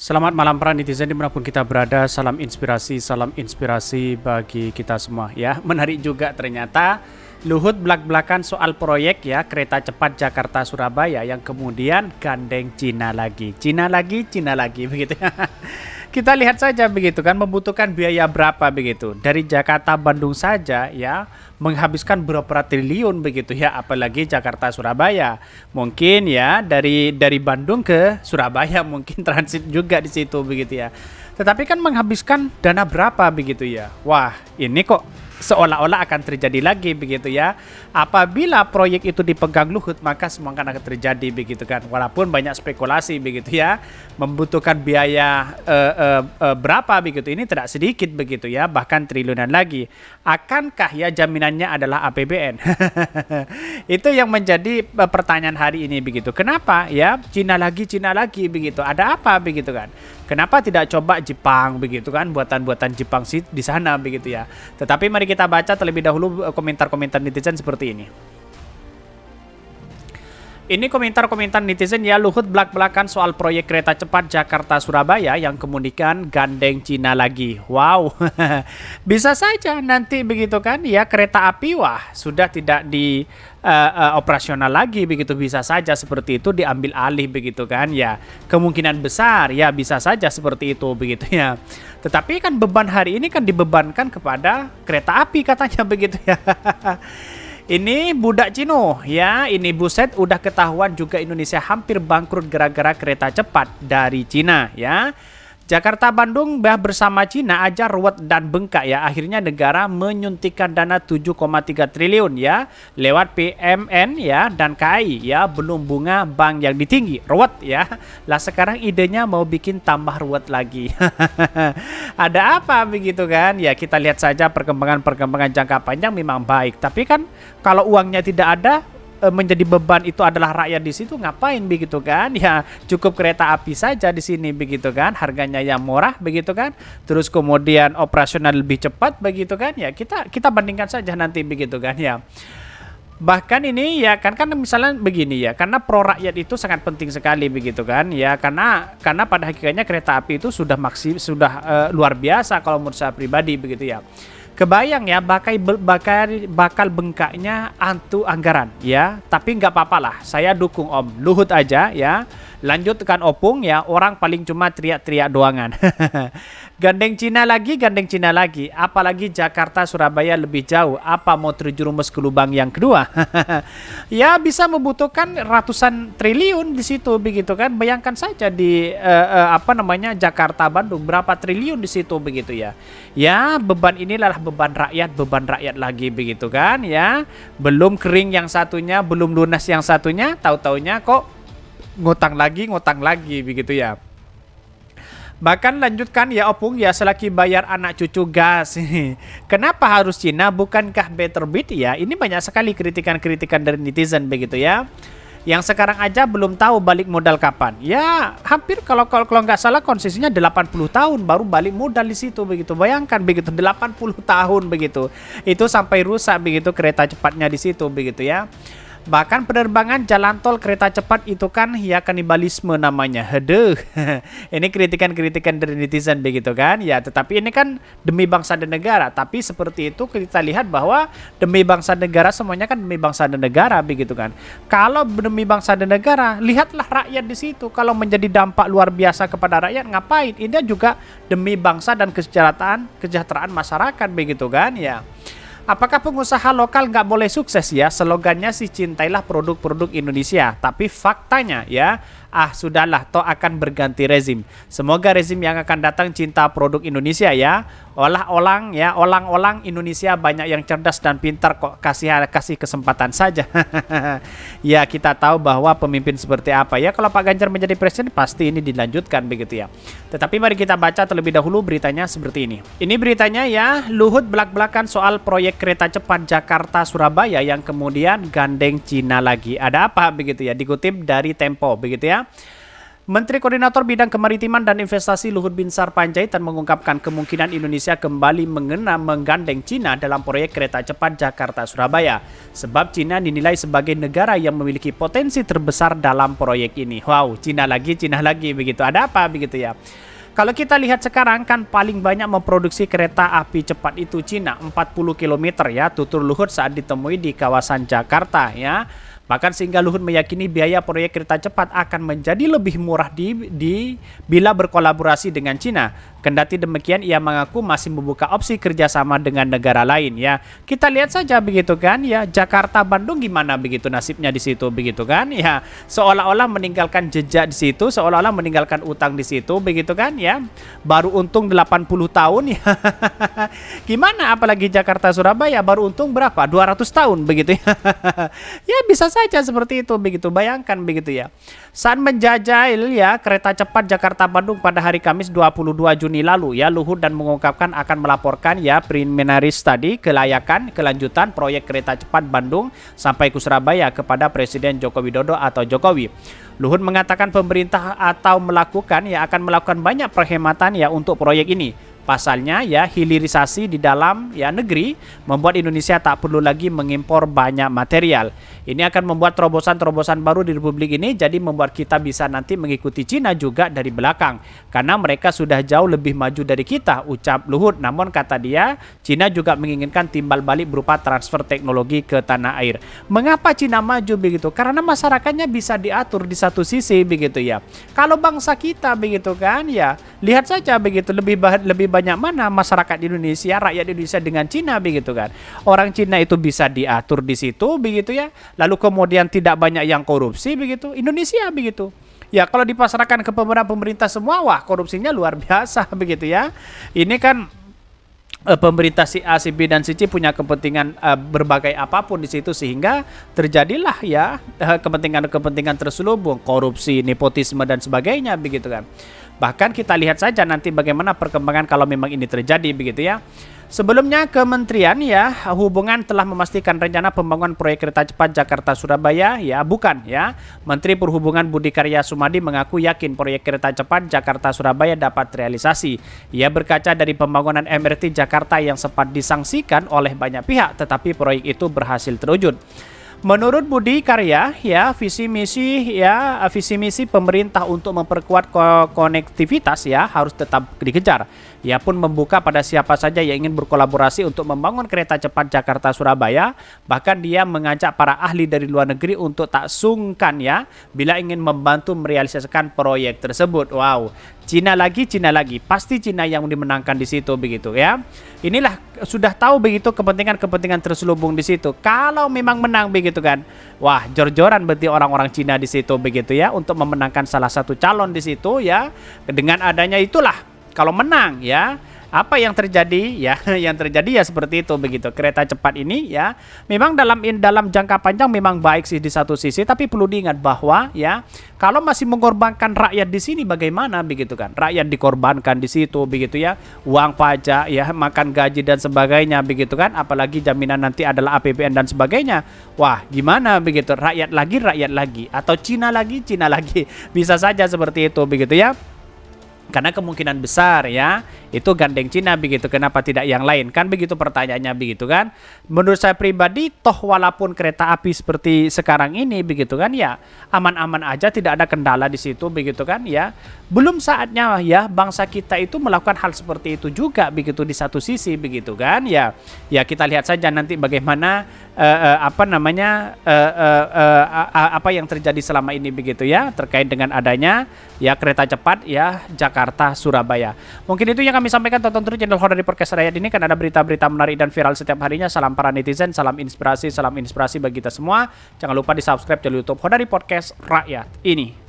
Selamat malam para netizen dimanapun kita berada, salam inspirasi bagi kita semua ya. Menarik juga ternyata Luhut belak-belakan soal proyek ya kereta cepat Jakarta Surabaya yang kemudian gandeng Cina lagi, Cina lagi begitu ya. Kita lihat saja begitu kan membutuhkan biaya berapa begitu. Dari Jakarta Bandung saja ya menghabiskan berapa triliun begitu ya, apalagi Jakarta Surabaya. Mungkin ya dari Bandung ke Surabaya mungkin transit juga di situ begitu ya. Tetapi kan menghabiskan dana berapa begitu ya. Wah, ini kok seolah-olah akan terjadi lagi begitu ya. Apabila proyek itu dipegang Luhut maka semua akan terjadi begitu kan. Walaupun banyak spekulasi begitu ya, membutuhkan biaya berapa begitu, ini tidak sedikit begitu ya, bahkan triliunan lagi. Akankah ya jaminannya adalah APBN? Itu yang menjadi pertanyaan hari ini begitu. Kenapa ya Cina lagi begitu? Ada apa begitu kan? Kenapa tidak coba Jepang begitu kan, buatan-buatan Jepang sih di sana begitu ya. Tetapi mari kita baca terlebih dahulu komentar-komentar netizen seperti ini. Ini komentar-komentar netizen ya. Luhut belak-belakan soal proyek kereta cepat Jakarta Surabaya yang kemudian gandeng Cina lagi. Wow, bisa saja nanti begitu kan ya, kereta api wah sudah tidak di operasional lagi begitu, bisa saja seperti itu diambil alih begitu kan ya. Kemungkinan besar ya bisa saja seperti itu begitu ya. Tetapi kan beban hari ini kan dibebankan kepada kereta api katanya begitu ya. Ini budak Cino ya, ini buset udah ketahuan juga Indonesia hampir bangkrut gara-gara kereta cepat dari Cina ya. Jakarta Bandung bersama Cina aja ruwet dan bengkak ya. Akhirnya negara menyuntikkan dana 7,3 triliun ya lewat PMN ya dan KAI ya, belum bunga bank yang ditinggi. Ruwet ya. Lah sekarang idenya mau bikin tambah ruwet lagi. Ada apa begitu kan? Ya kita lihat saja perkembangan jangka panjang memang baik. Tapi kan kalau uangnya tidak ada, menjadi beban itu adalah rakyat di situ, ngapain begitu kan ya. Cukup kereta api saja di sini begitu kan, harganya yang murah begitu kan, terus kemudian operasional lebih cepat begitu kan ya. Kita bandingkan saja nanti begitu kan ya. Bahkan ini ya kan misalnya begini ya, karena pro rakyat itu sangat penting sekali begitu kan ya, karena pada hakikatnya kereta api itu sudah luar biasa kalau menurut saya pribadi begitu ya. Kebayang ya bakal bengkaknya antu anggaran ya, tapi nggak apa-apa lah, saya dukung Om Luhut aja ya. Lanjutkan opung ya, orang paling cuma teriak-teriak doangan. Gandeng Cina lagi, apalagi Jakarta Surabaya lebih jauh, apa mau terjerumus ke lubang yang kedua? Ya bisa membutuhkan ratusan triliun di situ begitu kan. Bayangkan saja di Jakarta Bandung berapa triliun di situ begitu ya. Ya beban inilah beban rakyat lagi begitu kan ya. Belum kering yang satunya, belum lunas yang satunya, tahu-taunya kok ngutang lagi begitu ya. Bahkan lanjutkan ya opung ya, selagi bayar anak cucu gas. Kenapa harus Cina, bukankah better bid ya? Ini banyak sekali kritikan-kritikan dari netizen begitu ya. Yang sekarang aja belum tahu balik modal kapan. Ya hampir kalau nggak salah konsesinya 80 tahun baru balik modal di situ begitu. Bayangkan begitu 80 tahun begitu. Itu sampai rusak begitu kereta cepatnya di situ begitu ya. Bahkan penerbangan jalan tol kereta cepat itu kan ya kanibalisme namanya. Aduh. Ini kritikan-kritikan dari netizen begitu kan. Ya, tetapi ini kan demi bangsa dan negara. Tapi seperti itu kita lihat bahwa demi bangsa dan negara, semuanya kan demi bangsa dan negara begitu kan. Kalau demi bangsa dan negara, lihatlah rakyat di situ. Kalau menjadi dampak luar biasa kepada rakyat, ngapain? Ini juga demi bangsa dan kesejahteraan masyarakat begitu kan ya. Apakah pengusaha lokal nggak boleh sukses ya? Slogannya sih cintailah produk-produk Indonesia. Tapi faktanya ya, sudahlah, toh akan berganti rezim. Semoga rezim yang akan datang cinta produk Indonesia ya. Olang-olang Indonesia banyak yang cerdas dan pintar kok, kasih kesempatan saja. Ya kita tahu bahwa pemimpin seperti apa ya. Kalau Pak Ganjar menjadi presiden pasti ini dilanjutkan begitu ya. Tetapi mari kita baca terlebih dahulu beritanya seperti ini. Ini beritanya ya, Luhut belak-belakan soal proyek kereta cepat Jakarta Surabaya yang kemudian gandeng Cina lagi. Ada apa begitu ya? Dikutip dari Tempo begitu ya. Menteri Koordinator Bidang Kemaritiman dan Investasi Luhut Binsar Panjaitan mengungkapkan kemungkinan Indonesia kembali menggandeng Cina dalam proyek kereta cepat Jakarta-Surabaya. Sebab Cina dinilai sebagai negara yang memiliki potensi terbesar dalam proyek ini. Wow, Cina lagi begitu. Ada apa begitu ya? Kalau kita lihat sekarang kan paling banyak memproduksi kereta api cepat itu Cina, 40 km ya, tutur Luhut saat ditemui di kawasan Jakarta ya. Bahkan sehingga Luhut meyakini biaya proyek kereta cepat akan menjadi lebih murah bila berkolaborasi dengan Cina. Kendati demikian, ia mengaku masih membuka opsi kerjasama dengan negara lain ya. Kita lihat saja begitu kan ya, Jakarta Bandung gimana begitu nasibnya di situ begitu kan ya. Seolah-olah meninggalkan jejak di situ, seolah-olah meninggalkan utang di situ begitu kan ya. Baru untung 80 tahun ya. Gimana apalagi Jakarta Surabaya baru untung berapa? 200 tahun begitu ya. Ya bisa saja seperti itu begitu. Bayangkan begitu ya. Saat menjajal ya kereta cepat Jakarta Bandung pada hari Kamis 22 Juni lalu ya, Luhut dan mengungkapkan akan melaporkan ya preliminary study kelayakan kelanjutan proyek kereta cepat Bandung sampai ke Surabaya kepada Presiden Joko Widodo atau Jokowi. Luhut mengatakan pemerintah akan melakukan banyak perkhidmatan ya untuk proyek ini. Pasalnya ya, hilirisasi di dalam ya negeri membuat Indonesia tak perlu lagi mengimpor banyak material. Ini akan membuat terobosan-terobosan baru di Republik ini, jadi membuat kita bisa nanti mengikuti Cina juga dari belakang. Karena mereka sudah jauh lebih maju dari kita, ucap Luhut. Namun kata dia, Cina juga menginginkan timbal balik berupa transfer teknologi ke tanah air. Mengapa Cina maju begitu? Karena masyarakatnya bisa diatur di satu sisi begitu ya. Kalau bangsa kita begitu kan ya, lihat saja begitu lebih banyak mana masyarakat Indonesia, rakyat Indonesia dengan Cina begitu kan. Orang Cina itu bisa diatur di situ begitu ya. Lalu kemudian tidak banyak yang korupsi begitu. Indonesia begitu. Ya kalau dipasarkan ke pemerintah semua, wah korupsinya luar biasa begitu ya. Ini kan pemerintah si A, si B dan si C punya kepentingan berbagai apapun di situ sehingga terjadilah ya kepentingan terselubung, korupsi, nepotisme dan sebagainya begitu kan. Bahkan kita lihat saja nanti bagaimana perkembangan kalau memang ini terjadi begitu ya. Sebelumnya Kementerian ya Hubungan telah memastikan rencana pembangunan proyek kereta cepat Jakarta-Surabaya ya bukan ya. Menteri Perhubungan Budi Karya Sumadi mengaku yakin proyek kereta cepat Jakarta-Surabaya dapat realisasi. Ia berkaca dari pembangunan MRT Jakarta yang sempat disangsikan oleh banyak pihak tetapi proyek itu berhasil terwujud. Menurut Budi Karya, ya visi misi pemerintah untuk memperkuat konektivitas ya harus tetap dikejar. Ia pun membuka pada siapa saja yang ingin berkolaborasi untuk membangun kereta cepat Jakarta Surabaya. Bahkan dia mengajak para ahli dari luar negeri untuk tak sungkan ya bila ingin membantu merealisasikan proyek tersebut. Wow. Cina lagi, pasti Cina yang dimenangkan di situ begitu ya. Inilah sudah tahu begitu kepentingan terselubung di situ. Kalau memang menang begitu kan, wah jor-joran berarti orang-orang Cina di situ begitu ya untuk memenangkan salah satu calon di situ ya. Dengan adanya itulah kalau menang ya. Apa yang terjadi ya? Yang terjadi ya seperti itu begitu. Kereta cepat ini ya memang dalam jangka panjang memang baik sih di satu sisi, tapi perlu diingat bahwa ya kalau masih mengorbankan rakyat di sini bagaimana begitu kan? Rakyat dikorbankan di situ begitu ya. Uang pajak ya, makan gaji dan sebagainya begitu kan? Apalagi jaminan nanti adalah APBN dan sebagainya. Wah, gimana begitu? Rakyat lagi atau Cina lagi. Bisa saja seperti itu begitu ya. Karena kemungkinan besar ya itu gandeng Cina begitu, kenapa tidak yang lain kan begitu pertanyaannya begitu kan. Menurut saya pribadi toh walaupun kereta api seperti sekarang ini begitu kan ya aman-aman aja, tidak ada kendala di situ begitu kan ya. Belum saatnya ya bangsa kita itu melakukan hal seperti itu juga begitu di satu sisi begitu kan ya. Ya kita lihat saja nanti bagaimana apa yang terjadi selama ini begitu ya terkait dengan adanya ya kereta cepat ya Jakarta Surabaya. Mungkin itu yang kami sampaikan. Tonton terus channel Hodari Podcast Rakyat ini kan ada berita-berita menarik dan viral setiap harinya. Salam para netizen, salam inspirasi bagi kita semua. Jangan lupa di subscribe channel YouTube Hodari Podcast Rakyat ini.